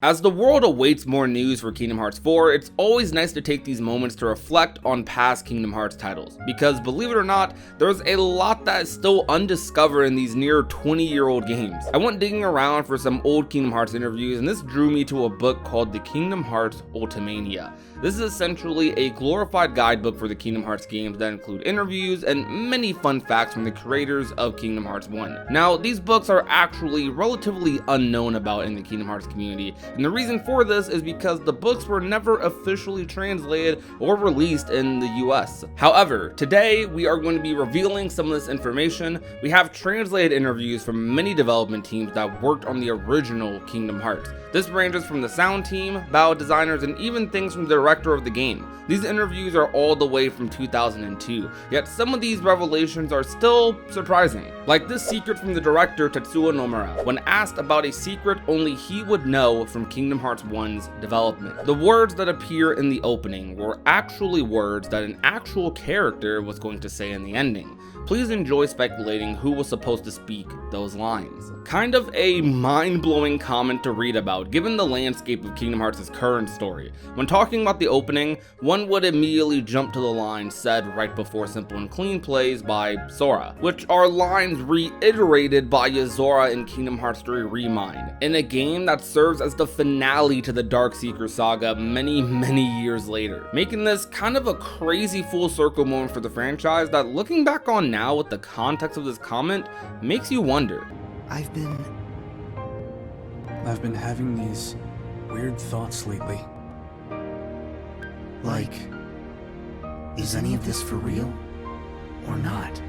As the world awaits more news for Kingdom Hearts 4, it's always nice to take these moments to reflect on past Kingdom Hearts titles, because believe it or not, there's a lot that is still undiscovered in these near 20-year-old games. I went digging around for some old Kingdom Hearts interviews, and this drew me to a book called the Kingdom Hearts Ultimania. This is essentially a glorified guidebook for the Kingdom Hearts games that include interviews and many fun facts from the creators of Kingdom Hearts 1. Now, these books are actually relatively unknown about in the Kingdom Hearts community, and the reason for this is because the books were never officially translated or released in the US. However, today we are going to be revealing some of this information. We have translated interviews from many development teams that worked on the original Kingdom Hearts. This ranges from the sound team, battle designers, and even things from the director of the game. These interviews are all the way from 2002, yet some of these revelations are still surprising. Like this secret from the director Tetsuya Nomura, when asked about a secret only he would know from Kingdom Hearts 1's development. The words that appear in the opening were actually words that an actual character was going to say in the ending. Please enjoy speculating who was supposed to speak those lines. Kind of a mind-blowing comment to read about, given the landscape of Kingdom Hearts' current story. When talking about the opening, one would immediately jump to the line said right before Simple and Clean plays by Sora, which are lines reiterated by Yozora in Kingdom Hearts 3 Remind, in a game that serves as the finale to the Darkseeker saga many years later, making this kind of a crazy full circle moment for the franchise that, looking back on now with the context of this comment, makes you wonder. I've been having these weird thoughts lately. Like, is any of this for real or not?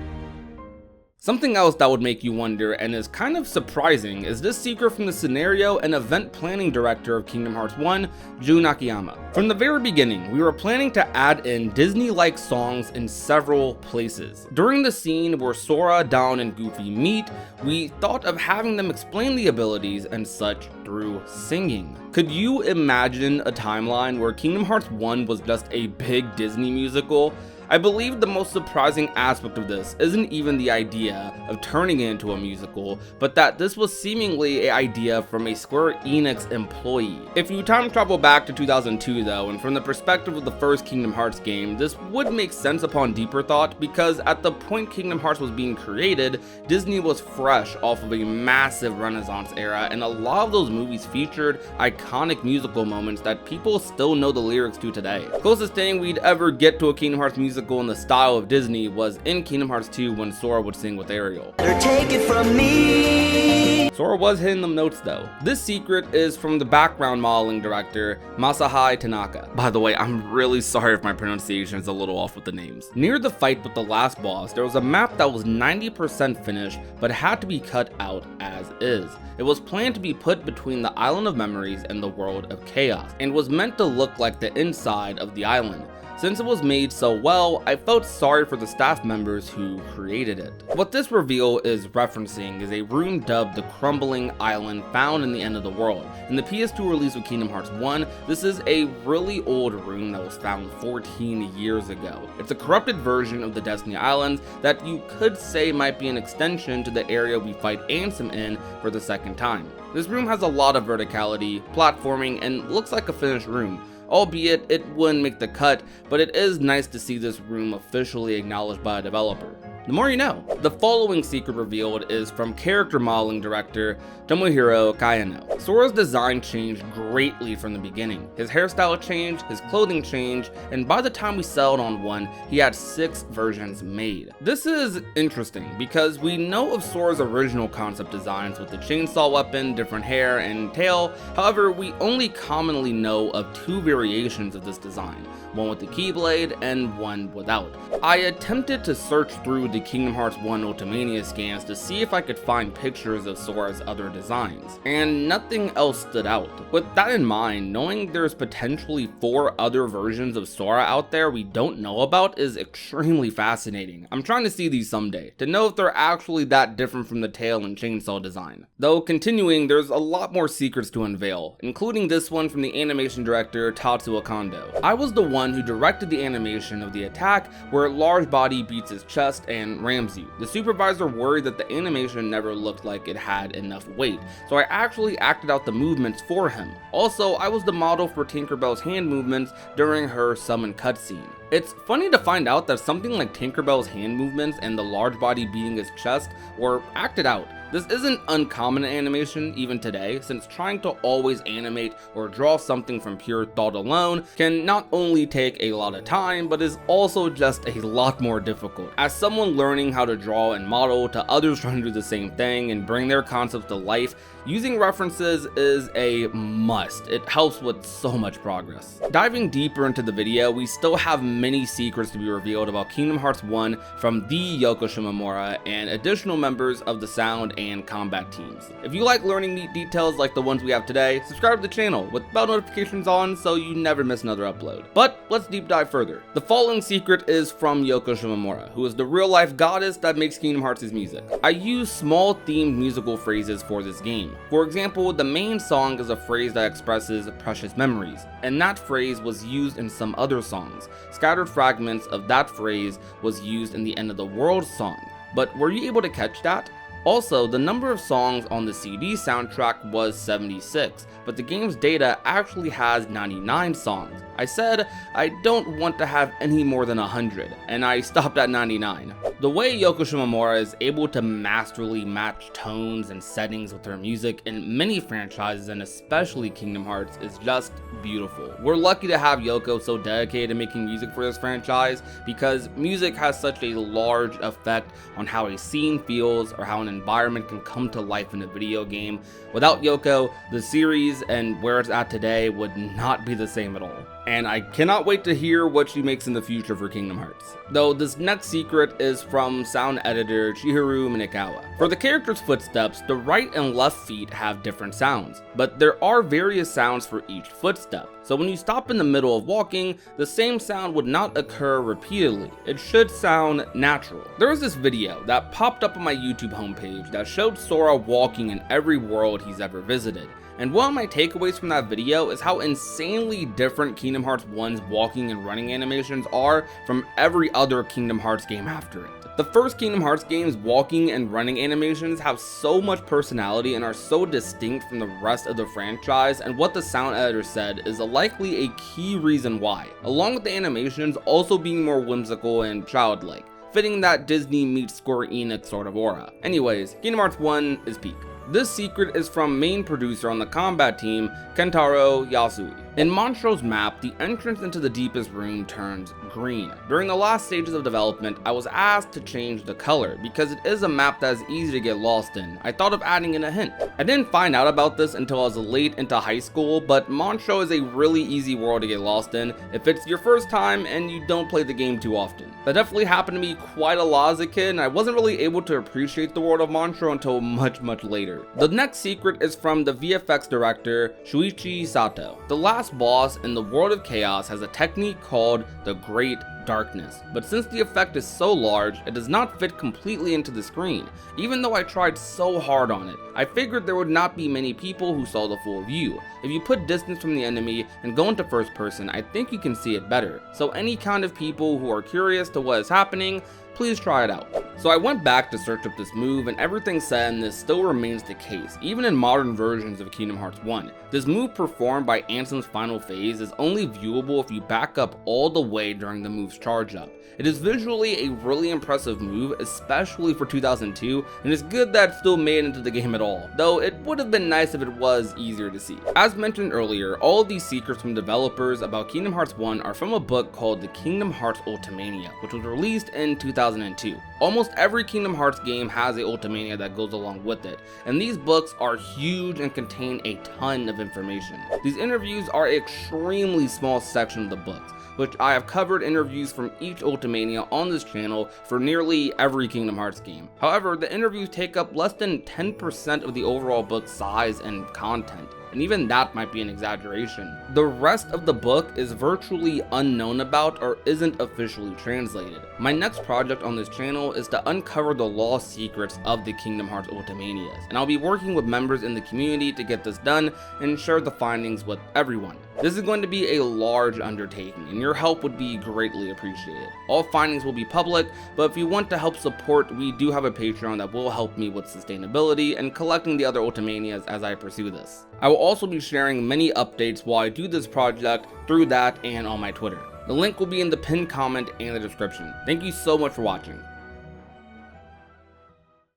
Something else that would make you wonder and is kind of surprising is this secret from the scenario and event planning director of Kingdom Hearts 1, Jun Akiyama. From the very beginning, we were planning to add in Disney-like songs in several places. During the scene where Sora, Dawn, and Goofy meet, we thought of having them explain the abilities and such through singing. Could you imagine a timeline where Kingdom Hearts 1 was just a big Disney musical? I believe the most surprising aspect of this isn't even the idea of turning it into a musical, but that this was seemingly an idea from a Square Enix employee. If you time travel back to 2002 though, and from the perspective of the first Kingdom Hearts game, this would make sense upon deeper thought, because at the point Kingdom Hearts was being created, Disney was fresh off of a massive Renaissance era, and a lot of those movies featured iconic musical moments that people still know the lyrics to today. Closest thing we'd ever get to a Kingdom Hearts musical in the style of Disney was in Kingdom Hearts 2 when Sora would sing with Ariel. Take it from me. Sora was hitting them notes though. This secret is from the background modeling director Masahide Tanaka. By the way, I'm really sorry if my pronunciation is a little off with the names. Near the fight with the last boss, there was a map that was 90% finished but had to be cut out as is. It was planned to be put between the Island of Memories and the World of Chaos, and was meant to look like the inside of the island. Since it was made so well, I felt sorry for the staff members who created it. What this reveal is referencing is a room dubbed the Crumbling Island found in the End of the World. In the PS2 release of Kingdom Hearts 1, this is a really old room that was found 14 years ago. It's a corrupted version of the Destiny Islands that you could say might be an extension to the area we fight Ansem in for the second time. This room has a lot of verticality, platforming, and looks like a finished room. Albeit it wouldn't make the cut, but it is nice to see this room officially acknowledged by a developer. The more you know. The following secret revealed is from character modeling director Tomohiro Kayano. Sora's design changed greatly from the beginning. His hairstyle changed, his clothing changed, and by the time we settled on one, he had 6 versions made. This is interesting because we know of Sora's original concept designs with the chainsaw weapon, different hair, and tail. However, we only commonly know of 2 variations of this design, one with the Keyblade and one without. I attempted to search through the Kingdom Hearts 1 Ultimania scans to see if I could find pictures of Sora's other designs, and nothing else stood out. With that in mind, knowing there's potentially 4 other versions of Sora out there we don't know about is extremely fascinating. I'm trying to see these someday, to know if they're actually that different from the tail and chainsaw design. Though continuing, there's a lot more secrets to unveil, including this one from the animation director Tatsuya Kondo. I was the one who directed the animation of the attack where Large Body beats his chest and and rams you. The supervisor worried that the animation never looked like it had enough weight, so I actually acted out the movements for him. Also, I was the model for Tinkerbell's hand movements during her summon cutscene. It's funny to find out that something like Tinkerbell's hand movements and the large body beating his chest were acted out. This isn't uncommon in animation even today, since trying to always animate or draw something from pure thought alone can not only take a lot of time, but is also just a lot more difficult. As someone learning how to draw and model to others trying to do the same thing and bring their concepts to life, using references is a must. It helps with so much progress. Diving deeper into the video, we still have many secrets to be revealed about Kingdom Hearts 1 from the Yoko Shimomura and additional members of the sound and combat teams. If you like learning neat details like the ones we have today, subscribe to the channel with bell notifications on so you never miss another upload. But let's deep dive further. The following secret is from Yoko Shimomura, who is the real life goddess that makes Kingdom Hearts' music. I use small themed musical phrases for this game. For example, the main song is a phrase that expresses precious memories, and that phrase was used in some other songs. Scattered fragments of that phrase was used in the End of the World song. But were you able to catch that? Also, the number of songs on the CD soundtrack was 76, but the game's data actually has 99 songs. I said I don't want to have any more than 100, and I stopped at 99. The way Yoko Shimomura is able to masterfully match tones and settings with her music in many franchises, and especially Kingdom Hearts, is just beautiful. We're lucky to have Yoko so dedicated to making music for this franchise, because music has such a large effect on how a scene feels or how an environment can come to life in a video game. Without Yoko, the series and where it's at today would not be the same at all. And I cannot wait to hear what she makes in the future for Kingdom Hearts. Though this next secret is from sound editor Chihiru Minekawa. For the character's footsteps, the right and left feet have different sounds, but there are various sounds for each footstep. So when you stop in the middle of walking, the same sound would not occur repeatedly. It should sound natural. There was this video that popped up on my YouTube homepage that showed Sora walking in every world he's ever visited. And one of my takeaways from that video is how insanely different Kingdom Hearts 1's walking and running animations are from every other Kingdom Hearts game after it. The first Kingdom Hearts game's walking and running animations have so much personality and are so distinct from the rest of the franchise, and what the sound editor said is likely a key reason why, along with the animations also being more whimsical and childlike, fitting that Disney meets Square Enix sort of aura. Anyways, Kingdom Hearts 1 is peak. This secret is from main producer on the combat team, Kentaro Yasui. In Monstro's map, the entrance into the deepest room turns green. During the last stages of development, I was asked to change the color because it is a map that is easy to get lost in. I thought of adding in a hint. I didn't find out about this until I was late into high school, but Monstro is a really easy world to get lost in if it's your first time and you don't play the game too often. That definitely happened to me quite a lot as a kid, and I wasn't really able to appreciate the world of Monstro until much later. The next secret is from the VFX director Shuichi Sato. The last boss in the World of Chaos has a technique called the Great Darkness, but since the effect is so large, it does not fit completely into the screen. Even though I tried so hard on it, I figured there would not be many people who saw the full view. If you put distance from the enemy and go into first person, I think you can see it better. So any kind of people who are curious to what is happening, please try it out. So I went back to search up this move, and everything said and this still remains the case, even in modern versions of Kingdom Hearts 1. This move performed by Ansem's final phase is only viewable if you back up all the way during the move's charge up. It is visually a really impressive move, especially for 2002, and it's good that it still made it into the game at all, though it would have been nice if it was easier to see. As mentioned earlier, all of these secrets from developers about Kingdom Hearts 1 are from a book called the Kingdom Hearts Ultimania, which was released in 2002. Almost every Kingdom Hearts game has a Ultimania that goes along with it, and these books are huge and contain a ton of information. These interviews are an extremely small section of the books, which I have covered interviews from each Ultimania on this channel for nearly every Kingdom Hearts game. However, the interviews take up less than 10% of the overall book's size and content, and even that might be an exaggeration. The rest of the book is virtually unknown about or isn't officially translated. My next project on this channel is to uncover the lost secrets of the Kingdom Hearts Ultimanias, and I'll be working with members in the community to get this done and share the findings with everyone. This is going to be a large undertaking, and your help would be greatly appreciated. All findings will be public, but if you want to help support, we do have a Patreon that will help me with sustainability and collecting the other Ultimanias as I pursue this. I will also be sharing many updates while I do this project through that and on my Twitter. The link will be in the pinned comment and the description. Thank you so much for watching.